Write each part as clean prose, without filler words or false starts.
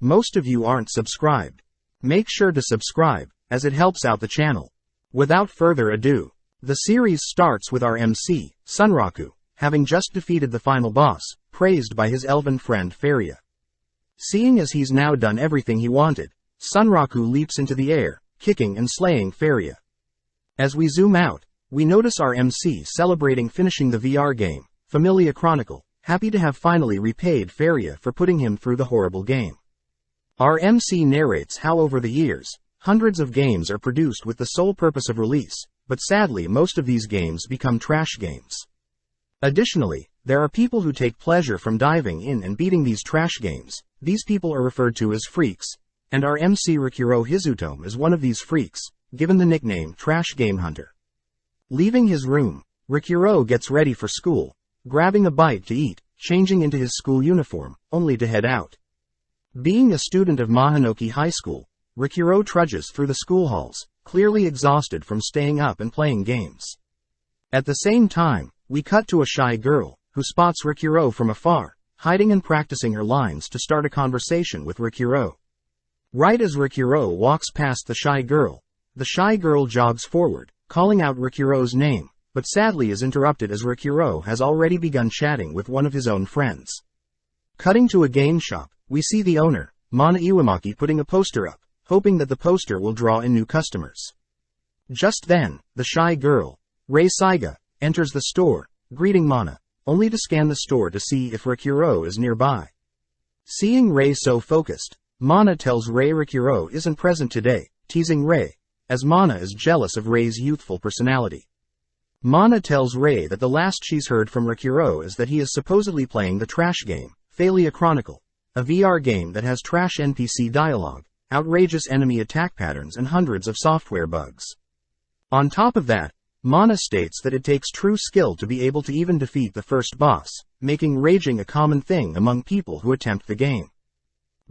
Most of you aren't subscribed. Make sure to subscribe, as it helps out the channel. Without further ado, the series starts with our MC, Sunraku, having just defeated the final boss, praised by his elven friend Faria. Seeing as he's now done everything he wanted, Sunraku leaps into the air, kicking and slaying Faria. As we zoom out, we notice our MC celebrating finishing the VR game, Familia Chronicle, happy to have finally repaid Faria for putting him through the horrible game. Our MC narrates how over the years, hundreds of games are produced with the sole purpose of release, but sadly most of these games become trash games. Additionally, there are people who take pleasure from diving in and beating these trash games. These people are referred to as freaks, and our MC Rikuro Hizutome is one of these freaks, given the nickname Trash Game Hunter. Leaving his room, Rikuro gets ready for school, grabbing a bite to eat, changing into his school uniform, only to head out. Being a student of Mahanoki High School, Rikuro trudges through the school halls, clearly exhausted from staying up and playing games. At the same time, we cut to a shy girl, who spots Rikuro from afar, hiding and practicing her lines to start a conversation with Rikuro. Right as Rikuro walks past the shy girl jogs forward, calling out Rikuro's name, but sadly is interrupted as Rikuro has already begun chatting with one of his own friends. Cutting to a game shop, we see the owner, Mana Iwamaki, putting a poster up, hoping that the poster will draw in new customers. Just then, the shy girl, Rei Saiga, enters the store, greeting Mana, only to scan the store to see if Rikuro is nearby. Seeing Rei so focused, Mana tells Rei Rikuro isn't present today, teasing Rei, as Mana is jealous of Rei's youthful personality. Mana tells Rei that the last she's heard from Rikuro is that he is supposedly playing the trash game, Familia Chronicle, a VR game that has trash NPC dialogue, outrageous enemy attack patterns and hundreds of software bugs. On top of that, Mana states that it takes true skill to be able to even defeat the first boss, making raging a common thing among people who attempt the game.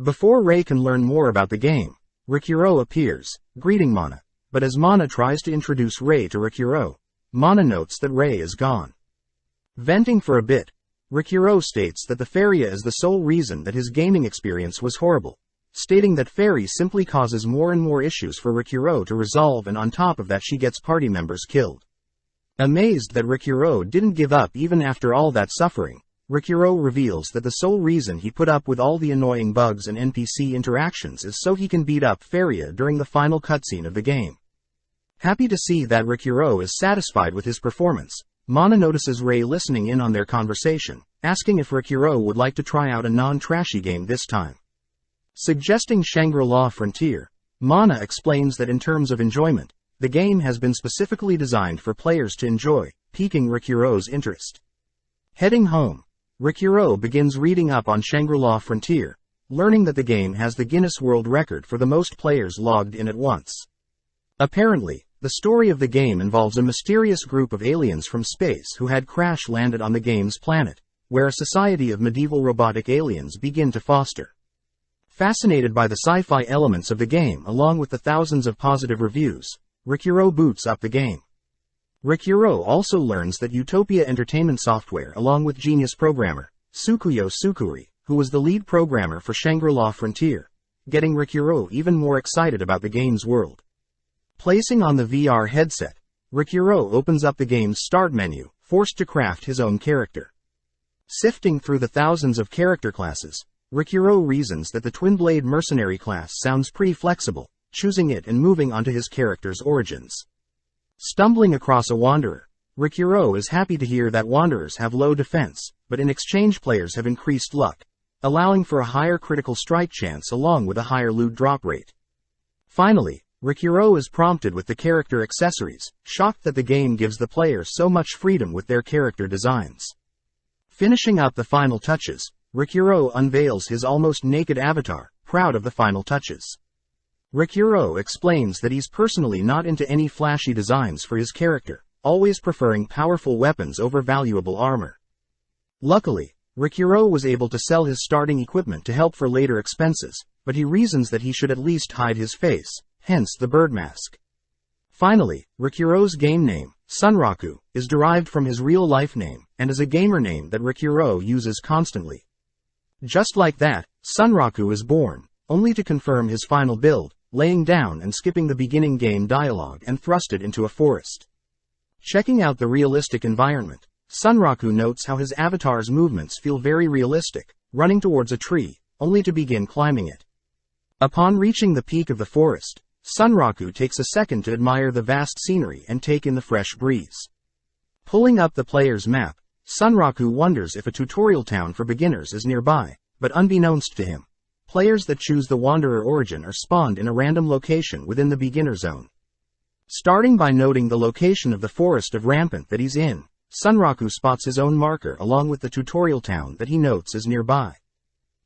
Before Rei can learn more about the game, Rikuro appears, greeting Mana, but as Mana tries to introduce Rei to Rikuro, Mana notes that Rei is gone. Venting for a bit, Rikuro states that the Faria is the sole reason that his gaming experience was horrible, stating that Fairy simply causes more and more issues for Rikuro to resolve, and on top of that she gets party members killed. Amazed that Rikuro didn't give up even after all that suffering, Rikuro reveals that the sole reason he put up with all the annoying bugs and NPC interactions is so he can beat up Faria during the final cutscene of the game. Happy to see that Rikuro is satisfied with his performance, Mana notices Rei listening in on their conversation, asking if Rikuro would like to try out a non-trashy game this time. Suggesting Shangri-La Frontier, Mana explains that in terms of enjoyment, the game has been specifically designed for players to enjoy, piquing Rikuro's interest. Heading home, Rikuro begins reading up on Shangri-La Frontier, learning that the game has the Guinness World Record for the most players logged in at once. Apparently, the story of the game involves a mysterious group of aliens from space who had crash-landed on the game's planet, where a society of medieval robotic aliens begin to foster. Fascinated by the sci-fi elements of the game along with the thousands of positive reviews, Rikuro boots up the game. Rikuro also learns that Utopia Entertainment Software, along with genius programmer, Tsukuyo Tsukuri, who was the lead programmer for Shangri-La Frontier, getting Rikuro even more excited about the game's world. Placing on the VR headset, Rikuro opens up the game's start menu, forced to craft his own character. Sifting through the thousands of character classes, Rikuro reasons that the Twin Blade Mercenary class sounds pretty flexible, choosing it and moving on to his character's origins. Stumbling across a Wanderer, Rikuro is happy to hear that Wanderers have low defense, but in exchange players have increased luck, allowing for a higher critical strike chance along with a higher loot drop rate. Finally, Rikuro is prompted with the character accessories, shocked that the game gives the player so much freedom with their character designs. Finishing up the final touches, Rikuro unveils his almost naked avatar, proud of the final touches. Rikuro explains that he's personally not into any flashy designs for his character, always preferring powerful weapons over valuable armor. Luckily, Rikuro was able to sell his starting equipment to help for later expenses, but he reasons that he should at least hide his face, hence the bird mask. Finally, Rikuro's game name, Sunraku, is derived from his real-life name, and is a gamer name that Rikuro uses constantly. Just like that, Sunraku is born, only to confirm his final build, laying down and skipping the beginning game dialogue and thrust it into a forest. Checking out the realistic environment, Sunraku notes how his avatar's movements feel very realistic, running towards a tree, only to begin climbing it. Upon reaching the peak of the forest, Sunraku takes a second to admire the vast scenery and take in the fresh breeze. Pulling up the player's map, Sunraku wonders if a tutorial town for beginners is nearby, but unbeknownst to him, players that choose the Wanderer origin are spawned in a random location within the beginner zone. Starting by noting the location of the forest of Rampant that he's in, Sunraku spots his own marker along with the tutorial town that he notes is nearby.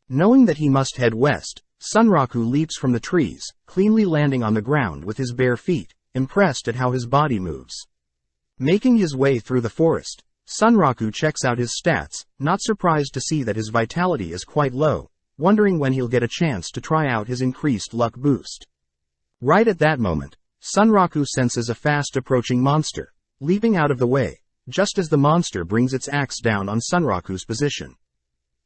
Knowing that he must head west, Sunraku leaps from the trees, cleanly landing on the ground with his bare feet, impressed at how his body moves. Making his way through the forest, Sunraku checks out his stats, not surprised to see that his vitality is quite low, wondering when he'll get a chance to try out his increased luck boost. Right at that moment, Sunraku senses a fast approaching monster, leaping out of the way, just as the monster brings its axe down on Sunraku's position.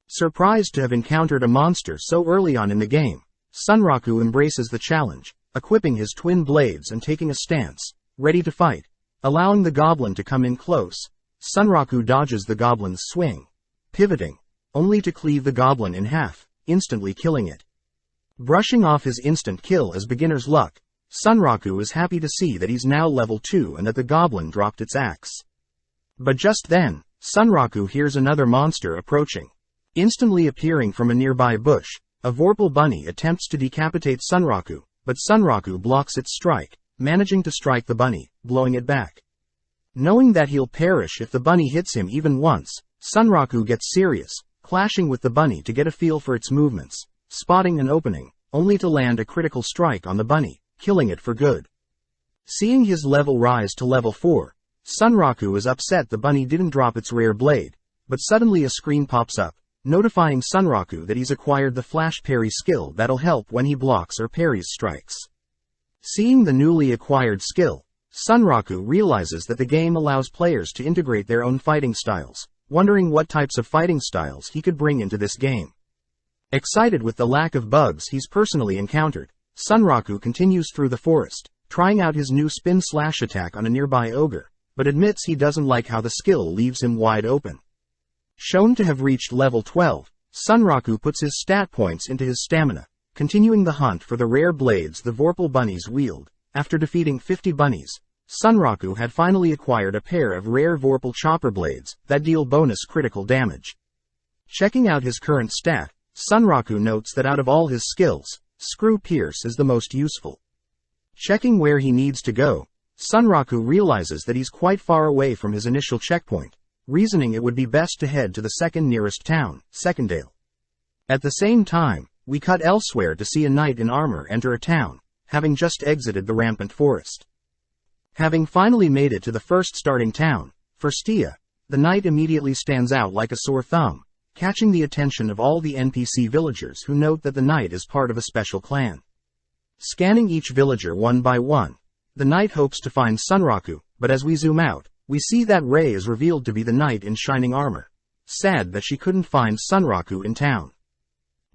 Surprised to have encountered a monster so early on in the game, Sunraku embraces the challenge, equipping his twin blades and taking a stance, ready to fight. Allowing the goblin to come in close, Sunraku dodges the goblin's swing, pivoting, only to cleave the goblin in half, instantly killing it. Brushing off his instant kill as beginner's luck, Sunraku is happy to see that he's now level 2 and that the goblin dropped its axe. But just then, Sunraku hears another monster approaching. Instantly appearing from a nearby bush, a Vorpal bunny attempts to decapitate Sunraku, but Sunraku blocks its strike, managing to strike the bunny, blowing it back. Knowing that he'll perish if the bunny hits him even once, Sunraku gets serious, clashing with the bunny to get a feel for its movements, spotting an opening, only to land a critical strike on the bunny, killing it for good. Seeing his level rise to level 4, Sunraku is upset the bunny didn't drop its rare blade, but suddenly a screen pops up, notifying Sunraku that he's acquired the flash parry skill that'll help when he blocks or parries strikes. Seeing the newly acquired skill, Sunraku realizes that the game allows players to integrate their own fighting styles, wondering what types of fighting styles he could bring into this game. Excited with the lack of bugs he's personally encountered, Sunraku continues through the forest, trying out his new spin-slash attack on a nearby ogre, but admits he doesn't like how the skill leaves him wide open. Shown to have reached level 12, Sunraku puts his stat points into his stamina, continuing the hunt for the rare blades the Vorpal bunnies wield. After defeating 50 bunnies, Sunraku had finally acquired a pair of rare Vorpal chopper blades that deal bonus critical damage. Checking out his current stat, Sunraku notes that out of all his skills, Screw Pierce is the most useful. Checking where he needs to go, Sunraku realizes that he's quite far away from his initial checkpoint, reasoning it would be best to head to the second nearest town, Secondale. At the same time, we cut elsewhere to see a knight in armor enter a town, having just exited the Rampant Forest. Having finally made it to the first starting town, Firstia, the knight immediately stands out like a sore thumb, catching the attention of all the NPC villagers who note that the knight is part of a special clan. Scanning each villager one by one, the knight hopes to find Sunraku, but as we zoom out, we see that Rei is revealed to be the knight in shining armor. Sad that she couldn't find Sunraku in town.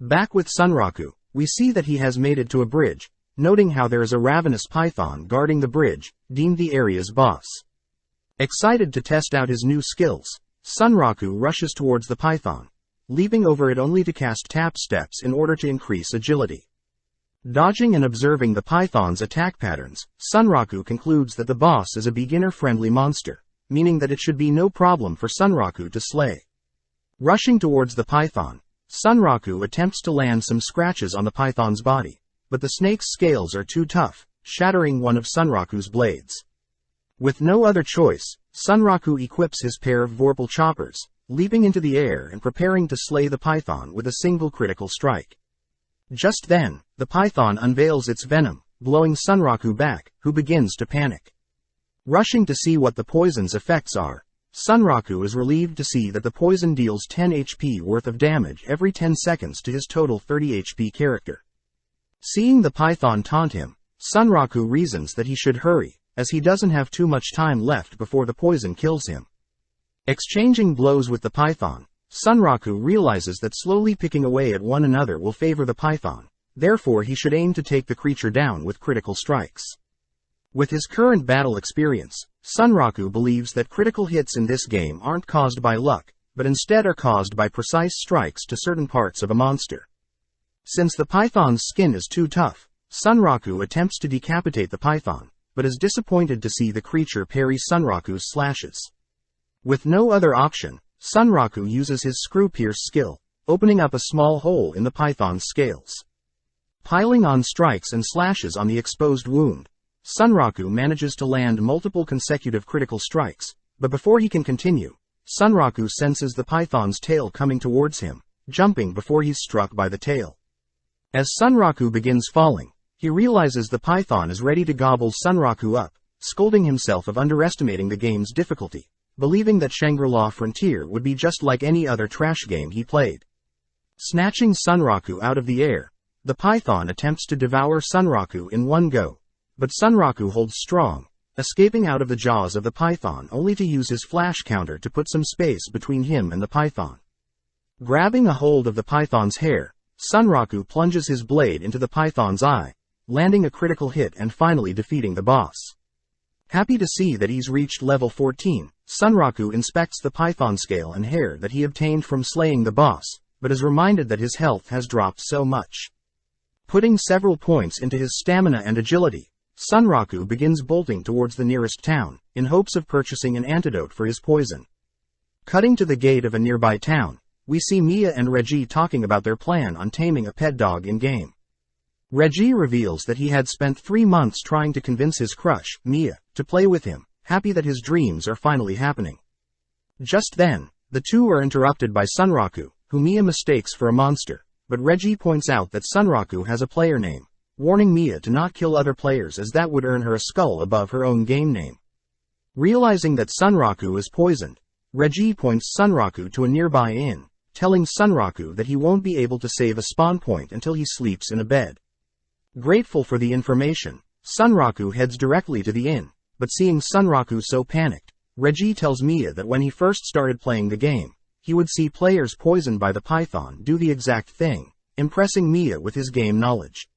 Back with Sunraku, we see that he has made it to a bridge, noting how there is a ravenous python guarding the bridge, deemed the area's boss. Excited to test out his new skills, Sunraku rushes towards the python, leaping over it only to cast tap steps in order to increase agility. Dodging and observing the python's attack patterns, Sunraku concludes that the boss is a beginner-friendly monster, meaning that it should be no problem for Sunraku to slay. Rushing towards the python, Sunraku attempts to land some scratches on the python's body, but the snake's scales are too tough, shattering one of Sunraku's blades. With no other choice, Sunraku equips his pair of Vorpal choppers, leaping into the air and preparing to slay the python with a single critical strike. Just then, the python unveils its venom, blowing Sunraku back, who begins to panic. Rushing to see what the poison's effects are, Sunraku is relieved to see that the poison deals 10 HP worth of damage every 10 seconds to his total 30 HP character. Seeing the python taunt him, Sunraku reasons that he should hurry, as he doesn't have too much time left before the poison kills him. Exchanging blows with the python, Sunraku realizes that slowly picking away at one another will favor the python, Therefore he should aim to take the creature down with critical strikes. With his current battle experience, Sunraku believes that critical hits in this game aren't caused by luck, but instead are caused by precise strikes to certain parts of a monster. Since the python's skin is too tough, Sunraku attempts to decapitate the python, but is disappointed to see the creature parry Sunraku's slashes. With no other option, Sunraku uses his screw-pierce skill, opening up a small hole in the python's scales. Piling on strikes and slashes on the exposed wound, Sunraku manages to land multiple consecutive critical strikes, but before he can continue, Sunraku senses the python's tail coming towards him, jumping before he's struck by the tail. As Sunraku begins falling, he realizes the python is ready to gobble Sunraku up, scolding himself of underestimating the game's difficulty, believing that Shangri-La Frontier would be just like any other trash game he played. Snatching Sunraku out of the air, the python attempts to devour Sunraku in one go, but Sunraku holds strong, escaping out of the jaws of the python only to use his flash counter to put some space between him and the python. Grabbing a hold of the python's hair, Sunraku plunges his blade into the python's eye, landing a critical hit and finally defeating the boss. Happy to see that he's reached level 14, Sunraku inspects the python scale and hair that he obtained from slaying the boss, but is reminded that his health has dropped so much. Putting several points into his stamina and agility, Sunraku begins bolting towards the nearest town, in hopes of purchasing an antidote for his poison. Cutting to the gate of a nearby town, we see Mia and Reggie talking about their plan on taming a pet dog in-game. Reggie reveals that he had spent 3 months trying to convince his crush, Mia, to play with him, happy that his dreams are finally happening. Just then, the two are interrupted by Sunraku, who Mia mistakes for a monster, but Reggie points out that Sunraku has a player name, warning Mia to not kill other players as that would earn her a skull above her own game name. Realizing that Sunraku is poisoned, Reggie points Sunraku to a nearby inn, telling Sunraku that he won't be able to save a spawn point until he sleeps in a bed. Grateful for the information, Sunraku heads directly to the inn, but seeing Sunraku so panicked, Reggie tells Mia that when he first started playing the game, he would see players poisoned by the python do the exact thing, impressing Mia with his game knowledge.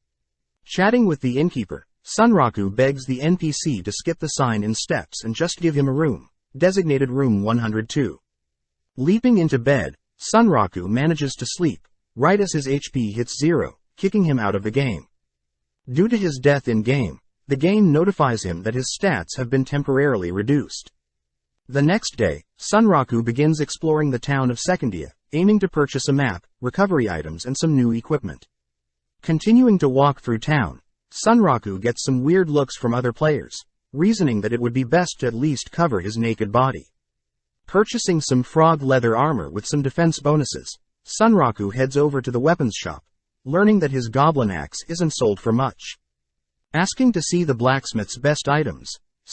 Chatting with the innkeeper, Sunraku begs the NPC to skip the sign in steps and just give him a room, designated room 102. Leaping into bed, Sunraku manages to sleep, right as his HP hits 0, kicking him out of the game. Due to his death in-game, the game notifies him that his stats have been temporarily reduced. The next day, Sunraku begins exploring the town of Secondia, aiming to purchase a map, recovery items and some new equipment. Continuing to walk through town, Sunraku gets some weird looks from other players, reasoning that it would be best to at least cover his naked body. Purchasing some frog leather armor with some defense bonuses, Sunraku heads over to the weapons shop, learning that his goblin axe isn't sold for much. Asking to see the blacksmith's best items,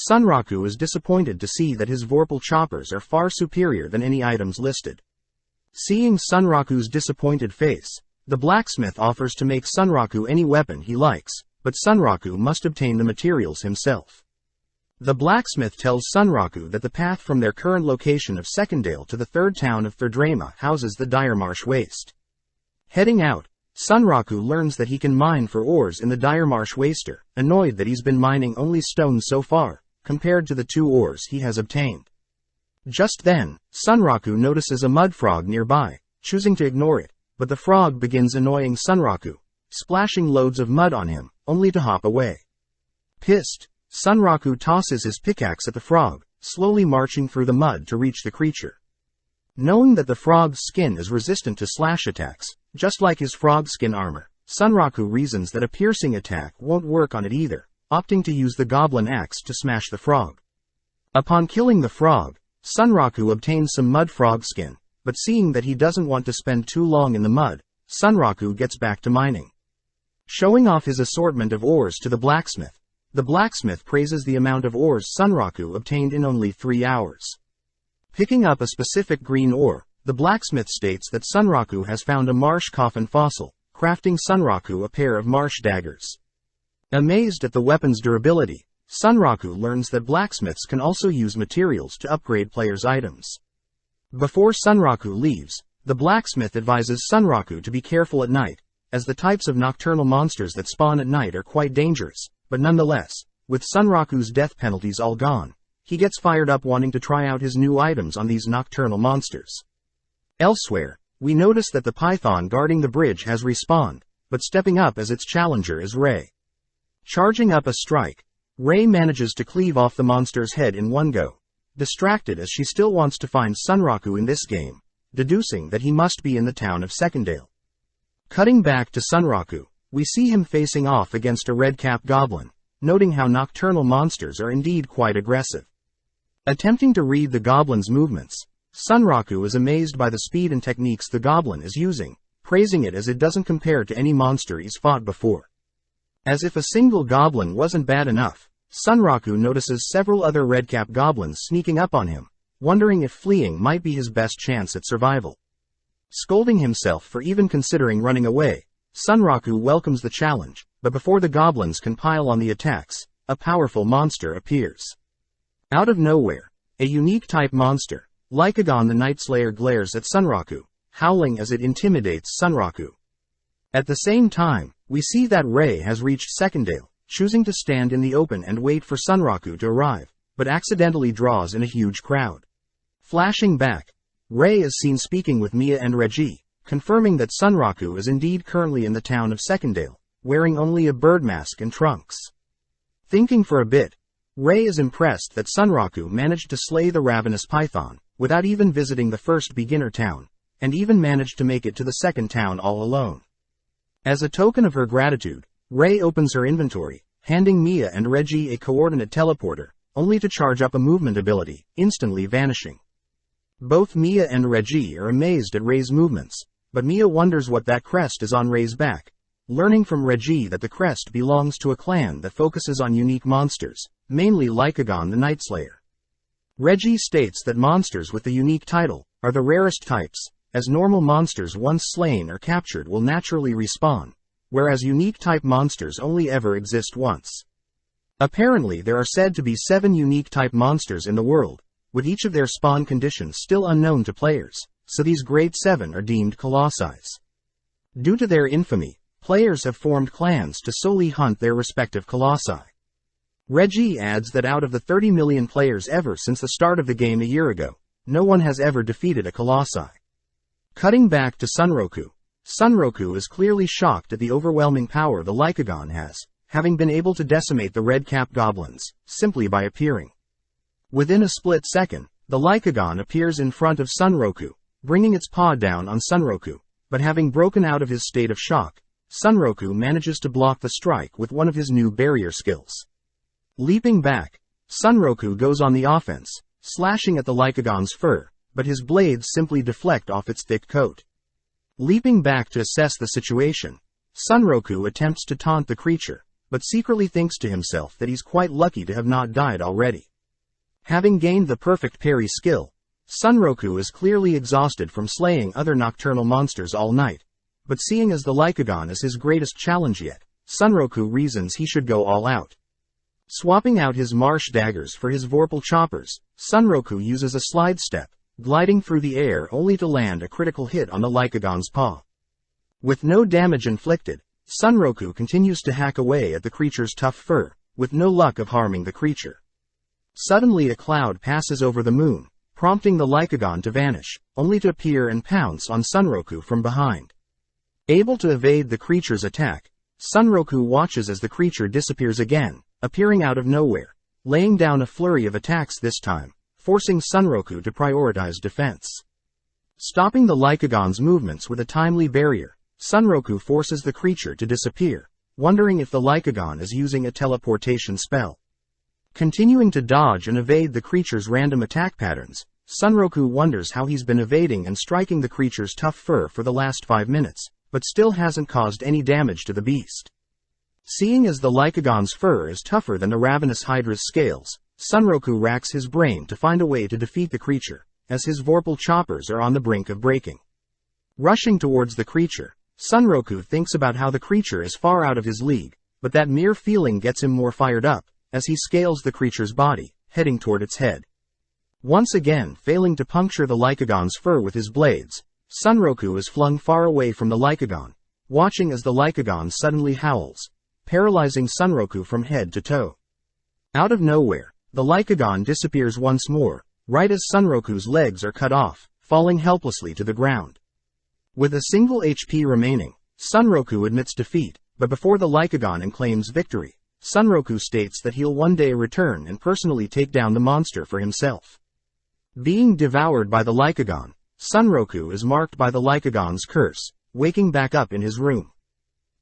Sunraku is disappointed to see that his Vorpal choppers are far superior than any items listed. Seeing Sunraku's disappointed face, the blacksmith offers to make Sunraku any weapon he likes, but Sunraku must obtain the materials himself. The blacksmith tells Sunraku that the path from their current location of Secondale to the third town of Thirdrama houses the Dire Marsh Waste. Heading out, Sunraku learns that he can mine for ores in the Dire Marsh Waster, annoyed that he's been mining only stone so far, compared to the 2 ores he has obtained. Just then, Sunraku notices a mud frog nearby, choosing to ignore it, but the frog begins annoying Sunraku, splashing loads of mud on him, only to hop away. Pissed, Sunraku tosses his pickaxe at the frog, slowly marching through the mud to reach the creature. Knowing that the frog's skin is resistant to slash attacks, just like his frog skin armor, Sunraku reasons that a piercing attack won't work on it either, opting to use the goblin axe to smash the frog. Upon killing the frog, Sunraku obtains some mud frog skin, but seeing that he doesn't want to spend too long in the mud, Sunraku gets back to mining. Showing off his assortment of ores to the blacksmith praises the amount of ores Sunraku obtained in only 3 hours. Picking up a specific green ore, the blacksmith states that Sunraku has found a marsh coffin fossil, crafting Sunraku a pair of marsh daggers. Amazed at the weapon's durability, Sunraku learns that blacksmiths can also use materials to upgrade players' items. Before Sunraku leaves, the blacksmith advises Sunraku to be careful at night, as the types of nocturnal monsters that spawn at night are quite dangerous, but nonetheless, with Sunraku's death penalties all gone, he gets fired up wanting to try out his new items on these nocturnal monsters. Elsewhere, we notice that the python guarding the bridge has respawned, but stepping up as its challenger is Rei. Charging up a strike, Rei manages to cleave off the monster's head in one go, distracted as she still wants to find Sunraku in this game, deducing that he must be in the town of Secondale. Cutting back to Sunraku, we see him facing off against a red-cap goblin, noting how nocturnal monsters are indeed quite aggressive. Attempting to read the goblin's movements, Sunraku is amazed by the speed and techniques the goblin is using, praising it as it doesn't compare to any monster he's fought before. As if a single goblin wasn't bad enough, Sunraku notices several other red-cap goblins sneaking up on him, wondering if fleeing might be his best chance at survival. Scolding himself for even considering running away, Sunraku welcomes the challenge, but before the goblins can pile on the attacks, a powerful monster appears. Out of nowhere, a unique type monster, Lycagon the Nightslayer, glares at Sunraku, howling as it intimidates Sunraku. At the same time, we see that Rei has reached Secondale, choosing to stand in the open and wait for Sunraku to arrive, but accidentally draws in a huge crowd. Flashing back, Rei is seen speaking with Mia and Reggie, confirming that Sunraku is indeed currently in the town of Secondale, wearing only a bird mask and trunks. Thinking for a bit, Rei is impressed that Sunraku managed to slay the ravenous python, without even visiting the first beginner town, and even managed to make it to the second town all alone. As a token of her gratitude, Rei opens her inventory, handing Mia and Reggie a coordinate teleporter, only to charge up a movement ability, instantly vanishing. Both Mia and Reggie are amazed at Rei's movements, but Mia wonders what that crest is on Rei's back, learning from Reggie that the crest belongs to a clan that focuses on unique monsters, mainly Lycagon the Nightslayer. Reggie states that monsters with the unique title are the rarest types, as normal monsters once slain or captured will naturally respawn, whereas unique type monsters only ever exist once. Apparently there are said to be 7 unique type monsters in the world, with each of their spawn conditions still unknown to players, so these Grade 7 are deemed colossi. Due to their infamy, players have formed clans to solely hunt their respective colossi. Reggie adds that out of the 30 million players ever since the start of the game a year ago, no one has ever defeated a colossi. Cutting back to Sunraku, Sunraku is clearly shocked at the overwhelming power the Lycagon has, having been able to decimate the red-cap goblins, simply by appearing. Within a split second, the Lycagon appears in front of Sunraku, bringing its paw down on Sunraku, but having broken out of his state of shock, Sunraku manages to block the strike with one of his new barrier skills. Leaping back, Sunraku goes on the offense, slashing at the Lycagon's fur, but his blades simply deflect off its thick coat. Leaping back to assess the situation, Sunraku attempts to taunt the creature, but secretly thinks to himself that he's quite lucky to have not died already. Having gained the perfect parry skill, Sunraku is clearly exhausted from slaying other nocturnal monsters all night, but seeing as the Lycagon is his greatest challenge yet, Sunraku reasons he should go all out. Swapping out his marsh daggers for his vorpal choppers, Sunraku uses a slide step, gliding through the air only to land a critical hit on the Lycagon's paw. With no damage inflicted, Sunraku continues to hack away at the creature's tough fur, with no luck of harming the creature. Suddenly a cloud passes over the moon, prompting the Lycagon to vanish, only to appear and pounce on Sunraku from behind. Able to evade the creature's attack, Sunraku watches as the creature disappears again, appearing out of nowhere, laying down a flurry of attacks this time, forcing Sunraku to prioritize defense. Stopping the Lycagon's movements with a timely barrier, Sunraku forces the creature to disappear, wondering if the Lycagon is using a teleportation spell. Continuing to dodge and evade the creature's random attack patterns, Sunraku wonders how he's been evading and striking the creature's tough fur for the last 5 minutes, but still hasn't caused any damage to the beast. Seeing as the Lycagon's fur is tougher than the ravenous hydra's scales, Sunraku racks his brain to find a way to defeat the creature, as his vorpal choppers are on the brink of breaking. Rushing towards the creature, Sunraku thinks about how the creature is far out of his league, but that mere feeling gets him more fired up, as he scales the creature's body, heading toward its head. Once again failing to puncture the Lycagon's fur with his blades, Sunraku is flung far away from the Lycagon, watching as the Lycagon suddenly howls, paralyzing Sunroku from head to toe. Out of nowhere, the Lycagon disappears once more, right as Sunroku's legs are cut off, falling helplessly to the ground. With a single HP remaining, Sunroku admits defeat, but before the Lycagon claims victory, Sunroku states that he'll one day return and personally take down the monster for himself. Being devoured by the Lycagon, Sunroku is marked by the Lycagon's curse, waking back up in his room.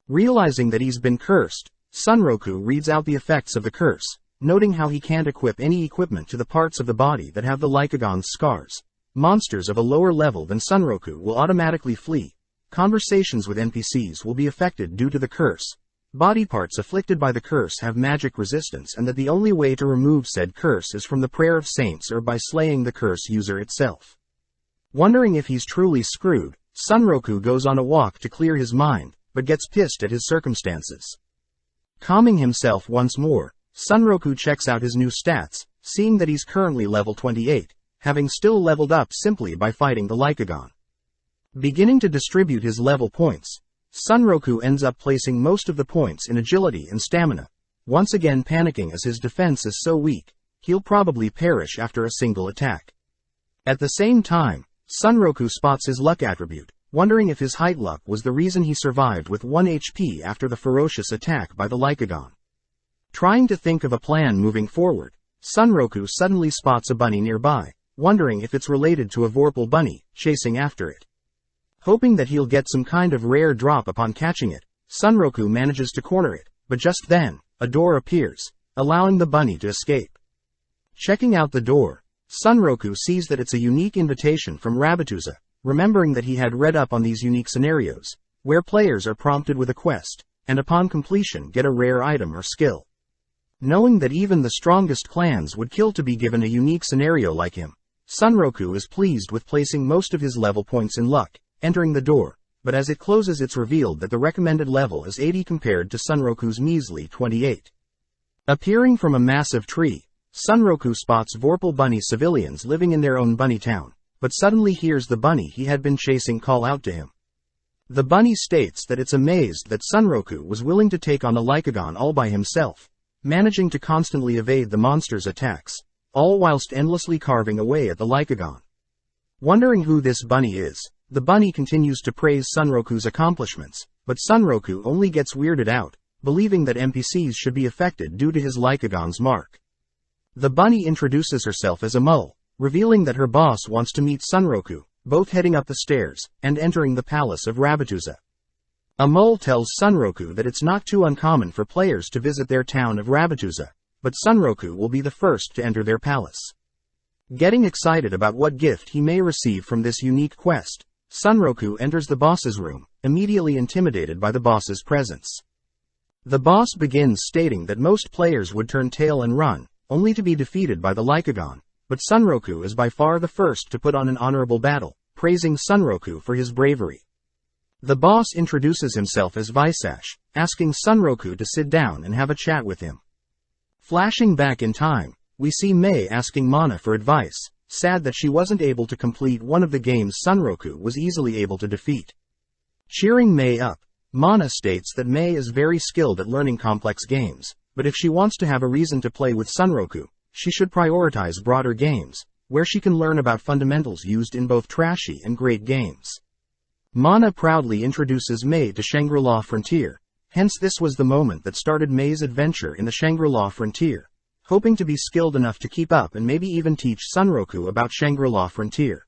Realizing that he's been cursed, Sunroku reads out the effects of the curse, noting how he can't equip any equipment to the parts of the body that have the Lycagon's scars. Monsters of a lower level than Sunroku will automatically flee. Conversations with NPCs will be affected due to the curse. Body parts afflicted by the curse have magic resistance, and that the only way to remove said curse is from the prayer of saints or by slaying the curse user itself. Wondering if he's truly screwed, Sunroku goes on a walk to clear his mind, but gets pissed at his circumstances. Calming himself once more, Sunroku checks out his new stats, seeing that he's currently level 28, having still leveled up simply by fighting the Lycagon. Beginning to distribute his level points, Sunroku ends up placing most of the points in agility and stamina, once again panicking as his defense is so weak, he'll probably perish after a single attack. At the same time, Sunroku spots his luck attribute, wondering if his height luck was the reason he survived with 1 HP after the ferocious attack by the Lycagon. Trying to think of a plan moving forward, Sunroku suddenly spots a bunny nearby, wondering if it's related to a Vorpal bunny, chasing after it. Hoping that he'll get some kind of rare drop upon catching it, Sunroku manages to corner it, but just then, a door appears, allowing the bunny to escape. Checking out the door, Sunroku sees that it's a unique invitation from Rabbituza, remembering that he had read up on these unique scenarios, where players are prompted with a quest, and upon completion get a rare item or skill. Knowing that even the strongest clans would kill to be given a unique scenario like him, Sunroku is pleased with placing most of his level points in luck, entering the door, but as it closes it's revealed that the recommended level is 80 compared to Sunroku's measly 28. Appearing from a massive tree, Sunroku spots Vorpal bunny civilians living in their own bunny town, but suddenly hears the bunny he had been chasing call out to him. The bunny states that it's amazed that Sunroku was willing to take on the Lycagon all by himself, managing to constantly evade the monster's attacks, all whilst endlessly carving away at the Lycagon. Wondering who this bunny is, the bunny continues to praise Sunroku's accomplishments, but Sunroku only gets weirded out, believing that NPCs should be affected due to his Lycagon's mark. The bunny introduces herself as a mole, revealing that her boss wants to meet Sunroku, both heading up the stairs and entering the palace of Rabbituza. A mole tells Sunroku that it's not too uncommon for players to visit their town of Rabbituza, but Sunroku will be the first to enter their palace. Getting excited about what gift he may receive from this unique quest, Sunroku enters the boss's room, immediately intimidated by the boss's presence. The boss begins stating that most players would turn tail and run, only to be defeated by the Lycagon, but Sunroku is by far the first to put on an honorable battle, praising Sunroku for his bravery. The boss introduces himself as Visash, asking Sunroku to sit down and have a chat with him. Flashing back in time, we see Mei asking Mana for advice, sad that she wasn't able to complete one of the games Sunroku was easily able to defeat. Cheering Mei up, Mana states that Mei is very skilled at learning complex games, but if she wants to have a reason to play with Sunroku, she should prioritize broader games, where she can learn about fundamentals used in both trashy and great games. Mana proudly introduces Mei to Shangri-La Frontier, hence this was the moment that started Mei's adventure in the Shangri-La Frontier, hoping to be skilled enough to keep up and maybe even teach Sunroku about Shangri-La Frontier.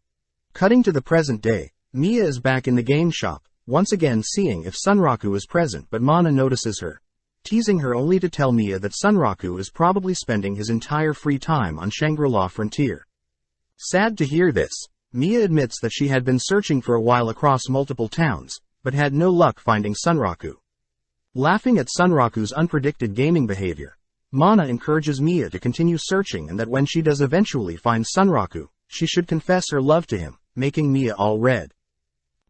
Cutting to the present day, Mia is back in the game shop, once again seeing if Sunroku is present, but Mana notices her, teasing her only to tell Mia that Sunroku is probably spending his entire free time on Shangri-La Frontier. Sad to hear this, Mia admits that she had been searching for a while across multiple towns, but had no luck finding Sunroku. Laughing at Sunroku's unpredicted gaming behavior, Mana encourages Mia to continue searching and that when she does eventually find Sunroku, she should confess her love to him, making Mia all red.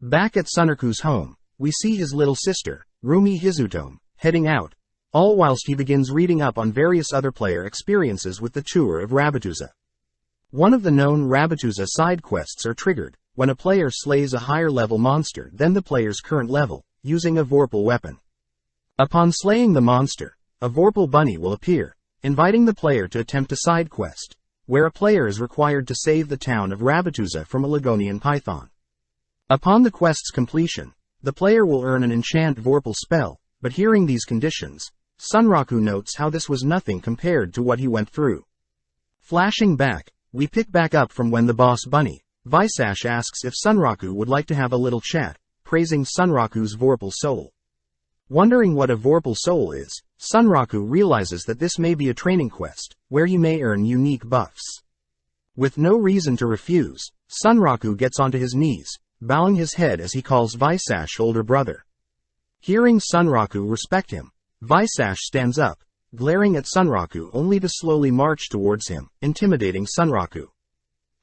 Back at Sunroku's home, we see his little sister, Rumi Hizutome, heading out, all whilst he begins reading up on various other player experiences with the tour of Rabbituza. One of the known Rabbituza side quests are triggered when a player slays a higher level monster than the player's current level, using a Vorpal weapon. Upon slaying the monster, a Vorpal bunny will appear, inviting the player to attempt a side quest, where a player is required to save the town of Rabbituza from a Ligonian python. Upon the quest's completion, the player will earn an enchant Vorpal spell, but hearing these conditions, Sunraku notes how this was nothing compared to what he went through. Flashing back, we pick back up from when the boss bunny, Visash, asks if Sunraku would like to have a little chat, praising Sunraku's Vorpal soul. Wondering what a Vorpal soul is, Sunraku realizes that this may be a training quest, where he may earn unique buffs. With no reason to refuse, Sunraku gets onto his knees, bowing his head as he calls Visash older brother. Hearing Sunraku respect him, Visash stands up, glaring at Sunraku only to slowly march towards him, intimidating Sunraku.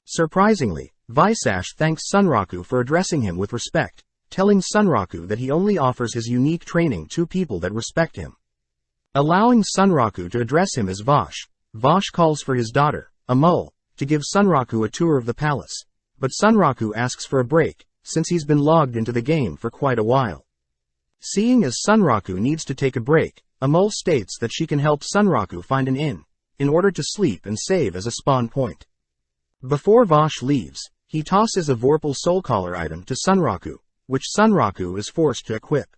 Surprisingly, Visash thanks Sunraku for addressing him with respect, telling Sunraku that he only offers his unique training to people that respect him. Allowing Sunraku to address him as Vosh, Vosh calls for his daughter, Amul, to give Sunraku a tour of the palace, but Sunraku asks for a break, since he's been logged into the game for quite a while. Seeing as Sunraku needs to take a break, Amul states that she can help Sunraku find an inn, in order to sleep and save as a spawn point. Before Vosh leaves, he tosses a Vorpal soul collar item to Sunraku, which Sunraku is forced to equip.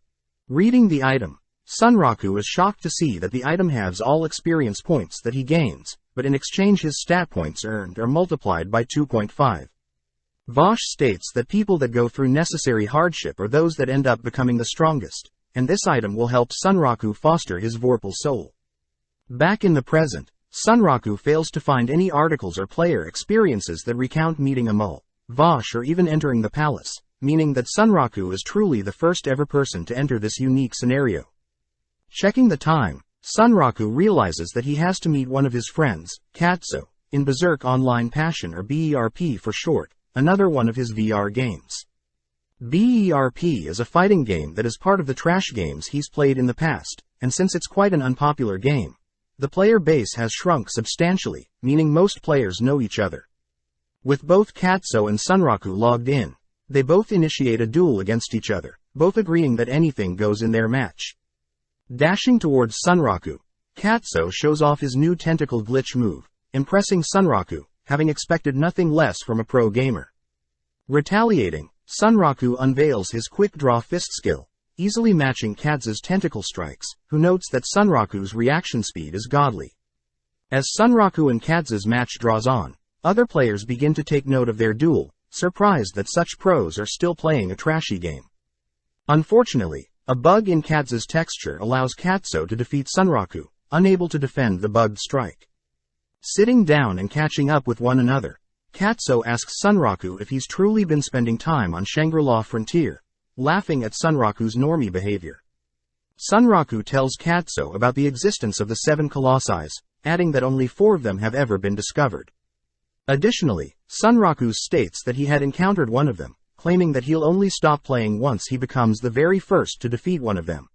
Reading the item, Sunraku is shocked to see that the item halves all experience points that he gains, but in exchange his stat points earned are multiplied by 2.5. Vosh states that people that go through necessary hardship are those that end up becoming the strongest, and this item will help Sunraku foster his Vorpal soul. Back in the present, Sunraku fails to find any articles or player experiences that recount meeting Amul, Vosh, or even entering the palace, meaning that Sunraku is truly the first ever person to enter this unique scenario. Checking the time, Sunraku realizes that he has to meet one of his friends, Katsu, in Berserk Online Passion, or BERP for short, another one of his VR games. BERP is a fighting game that is part of the trash games he's played in the past, and since it's quite an unpopular game, the player base has shrunk substantially, meaning most players know each other. With both Katsu and Sunraku logged in, they both initiate a duel against each other, both agreeing that anything goes in their match. Dashing towards Sunraku, Katsu shows off his new tentacle glitch move, impressing Sunraku, having expected nothing less from a pro gamer. Retaliating, Sunraku unveils his quick draw fist skill, easily matching Katsu's tentacle strikes, who notes that Sunraku's reaction speed is godly. As Sunraku and Katsu's match draws on, other players begin to take note of their duel, surprised that such pros are still playing a trashy game. Unfortunately, a bug in Katsu's texture allows Katsu to defeat Sunraku, unable to defend the bugged strike. Sitting down and catching up with one another, Katsu asks Sunraku if he's truly been spending time on Shangri-La Frontier, laughing at Sunraku's normie behavior. Sunraku tells Katsu about the existence of the 7 colossi, adding that only 4 of them have ever been discovered. Additionally, Sunraku states that he had encountered one of them, claiming that he'll only stop playing once he becomes the very first to defeat one of them.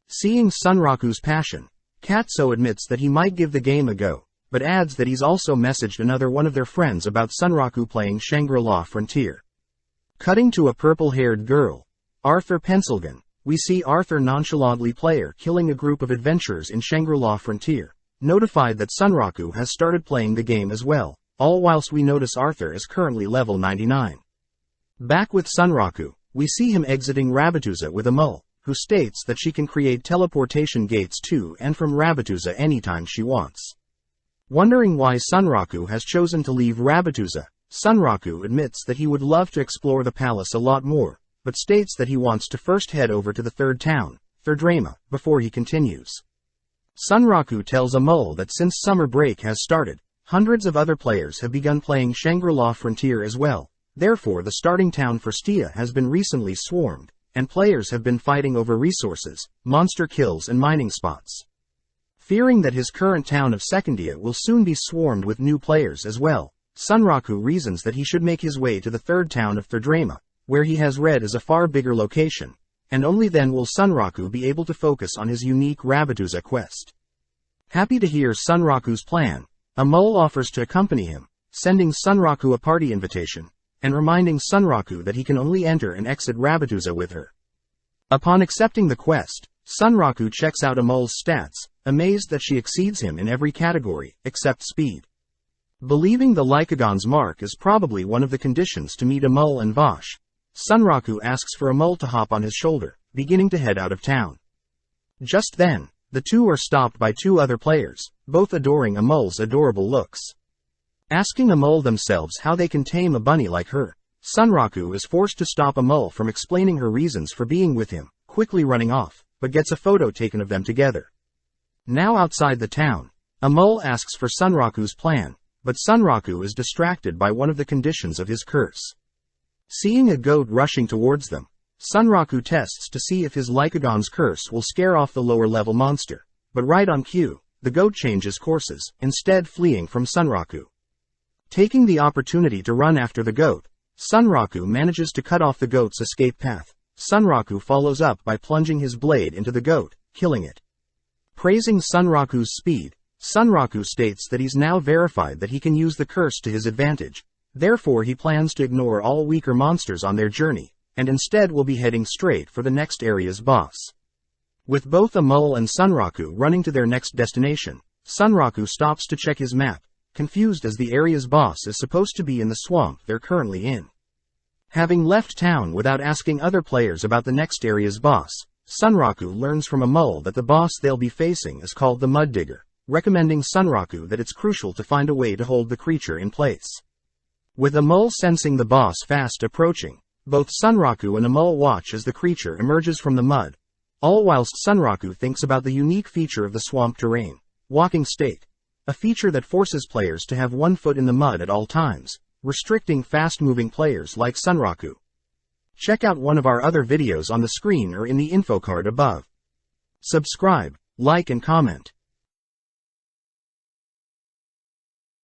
Seeing Sunraku's passion, Katsu admits that he might give the game a go, but adds that he's also messaged another one of their friends about Sunraku playing Shangri-La Frontier. Cutting to a purple-haired girl, Arthur Pencilgun, we see Arthur nonchalantly player killing a group of adventurers in Shangri-La Frontier, notified that Sunraku has started playing the game as well, all whilst we notice Arthur is currently level 99. Back with Sunraku, we see him exiting Rabbituza with Amul, who states that she can create teleportation gates to and from Rabbituza anytime she wants. Wondering why Sunraku has chosen to leave Rabbituza, Sunraku admits that he would love to explore the palace a lot more, but states that he wants to first head over to the third town, Thirdrama, before he continues. Sunraku tells Amul that since summer break has started, hundreds of other players have begun playing Shangri-La Frontier as well, therefore the starting town for Stia has been recently swarmed, and players have been fighting over resources, monster kills and mining spots. Fearing that his current town of Secondia will soon be swarmed with new players as well, Sunraku reasons that he should make his way to the third town of Thirdrama, where he has read as a far bigger location, and only then will Sunraku be able to focus on his unique Rabbituza quest. Happy to hear Sunraku's plan, Amul offers to accompany him, sending Sunraku a party invitation, and reminding Sunraku that he can only enter and exit Rabbituza with her. Upon accepting the quest, Sunraku checks out Amol's stats, amazed that she exceeds him in every category, except speed. Believing the Lycagon's mark is probably one of the conditions to meet Amol and Vosh, Sunraku asks for Amol to hop on his shoulder, beginning to head out of town. Just then, the two are stopped by two other players, both adoring Amol's adorable looks. Asking Amol themselves how they can tame a bunny like her, Sunraku is forced to stop Amol from explaining her reasons for being with him, quickly running off, but gets a photo taken of them together. Now outside the town, Amol asks for Sunraku's plan, but Sunraku is distracted by one of the conditions of his curse. Seeing a goat rushing towards them, Sunraku tests to see if his Lycagon's curse will scare off the lower-level monster, but right on cue, the goat changes courses, instead fleeing from Sunraku. Taking the opportunity to run after the goat, Sunraku manages to cut off the goat's escape path. Sunraku follows up by plunging his blade into the goat, killing it. Praising Sunraku's speed, Sunraku states that he's now verified that he can use the curse to his advantage, therefore he plans to ignore all weaker monsters on their journey, and instead will be heading straight for the next area's boss. With both Amol and Sunraku running to their next destination, Sunraku stops to check his map, confused as the area's boss is supposed to be in the swamp they're currently in. Having left town without asking other players about the next area's boss, Sunraku learns from Amol that the boss they'll be facing is called the Mud Digger, recommending Sunraku that it's crucial to find a way to hold the creature in place. With Amol sensing the boss fast approaching, both Sunraku and Amol watch as the creature emerges from the mud, all whilst Sunraku thinks about the unique feature of the swamp terrain, walking state, a feature that forces players to have one foot in the mud at all times, restricting fast-moving players like Sunraku. Check out one of our other videos on the screen or in the info card above. Subscribe, like and comment.